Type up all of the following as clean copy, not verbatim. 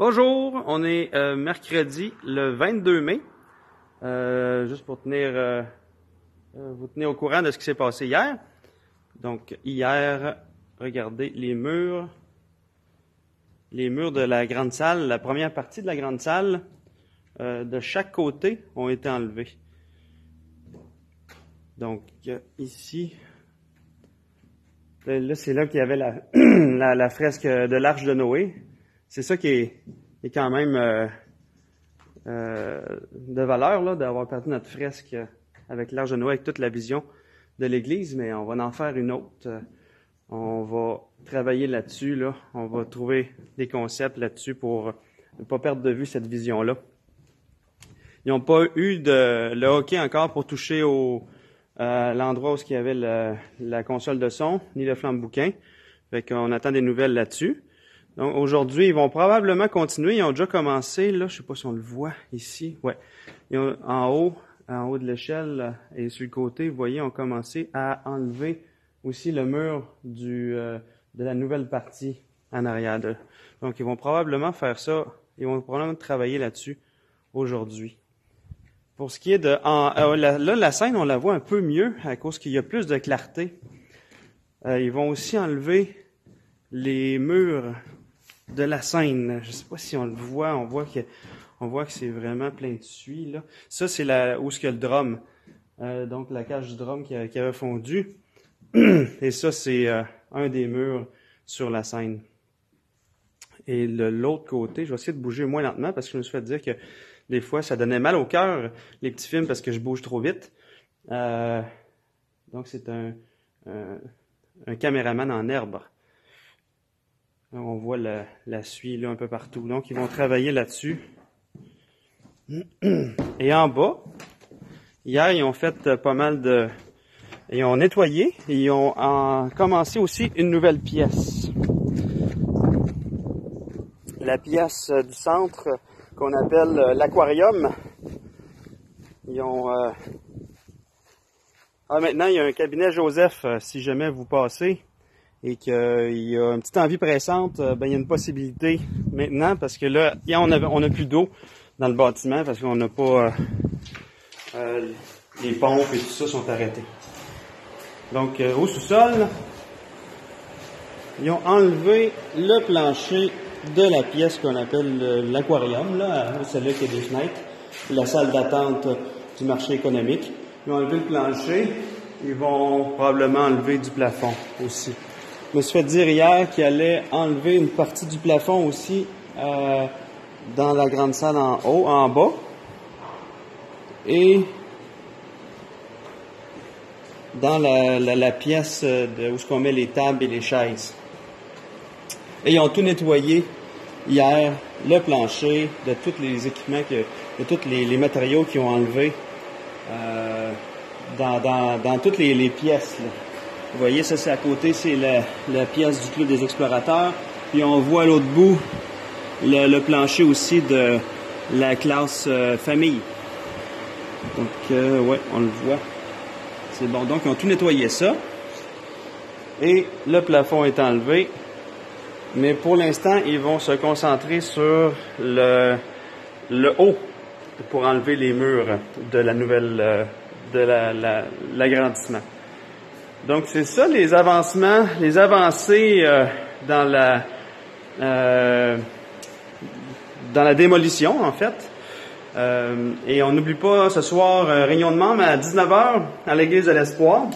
Bonjour, on est mercredi le 22 mai. Juste pour vous tenir au courant de ce qui s'est passé hier. Donc hier, regardez les murs de la grande salle, la première partie de la grande salle, de chaque côté ont été enlevés. Donc ici, là c'est là qu'il y avait la fresque de l'Arche de Noé. C'est ça qui est quand même de valeur là, d'avoir perdu notre fresque avec l'Arche de Noé, avec toute la vision de l'Église, mais on va en faire une autre. On va travailler là-dessus, là. On va trouver des concepts là-dessus pour ne pas perdre de vue cette vision-là. Ils n'ont pas eu le hockey encore pour toucher l'endroit où il y avait la console de son, ni le flambe-bouquin. Fait qu'on attend des nouvelles là-dessus. Donc aujourd'hui, ils vont probablement continuer. Ils ont déjà commencé, là, je sais pas si on le voit ici. Ouais. Ils ont, en haut de l'échelle et sur le côté, vous voyez, ils ont commencé à enlever aussi le mur de la nouvelle partie en arrière d'eux. Donc ils vont probablement faire ça. Ils vont probablement travailler là-dessus aujourd'hui. Pour ce qui est de... là, la scène, on la voit un peu mieux à cause qu'il y a plus de clarté. Ils vont aussi enlever les murs de la scène. Je ne sais pas si on le voit. On voit que c'est vraiment plein de suie, là. Ça, c'est où il y a le drum. Donc, la cage du drum qui avait fondu. Et ça, c'est un des murs sur la scène. Et de l'autre côté, je vais essayer de bouger moins lentement parce que je me suis fait dire que des fois, ça donnait mal au cœur, les petits films, parce que je bouge trop vite. Donc, c'est un caméraman en herbe. On voit la suie là un peu partout. Donc, ils vont travailler là-dessus. Et en bas, hier, ils ont fait pas mal de... Ils ont nettoyé et ils ont commencé aussi une nouvelle pièce. La pièce du centre qu'on appelle l'aquarium. Ils ont... maintenant, il y a un cabinet Joseph, si jamais vous passez et qu'il y a une petite envie pressante, il y a une possibilité maintenant parce que là, on a plus d'eau dans le bâtiment parce qu'on n'a pas... les pompes et tout ça sont arrêtés. Donc, au sous-sol, ils ont enlevé le plancher de la pièce qu'on appelle l'aquarium, là, celle-là qui a des fenêtres, la salle d'attente du marché économique. Ils ont enlevé le plancher, ils vont probablement enlever du plafond aussi. Je me suis fait dire hier qu'ils allaient enlever une partie du plafond aussi dans la grande salle en bas. Et dans la pièce où on met les tables et les chaises. Et ils ont tout nettoyé hier, le plancher, de tous les équipements, de tous les matériaux qu'ils ont enlevés dans toutes les pièces. Là. Vous voyez, ça c'est à côté, c'est la pièce du Club des Explorateurs. Puis on voit à l'autre bout le plancher aussi de la classe famille. Donc, ouais, on le voit. C'est bon. Donc, ils ont tout nettoyé ça. Et le plafond est enlevé. Mais pour l'instant, ils vont se concentrer sur le haut pour enlever les murs de la nouvelle, de l'agrandissement. Donc, c'est ça les avancées dans la démolition, en fait. Et on n'oublie pas ce soir, réunion de membres à 19h à l'Église de l'Espoir.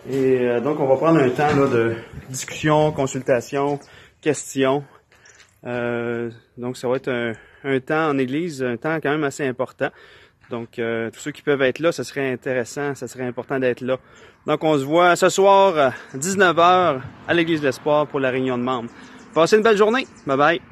Et donc, on va prendre un temps là, de discussion, consultation, questions. Donc, ça va être un temps en Église, un temps quand même assez important. Donc, tous ceux qui peuvent être là, ce serait intéressant, ce serait important d'être là. Donc, on se voit ce soir à 19h à l'Église de l'Espoir pour la réunion de membres. Passez une belle journée. Bye bye.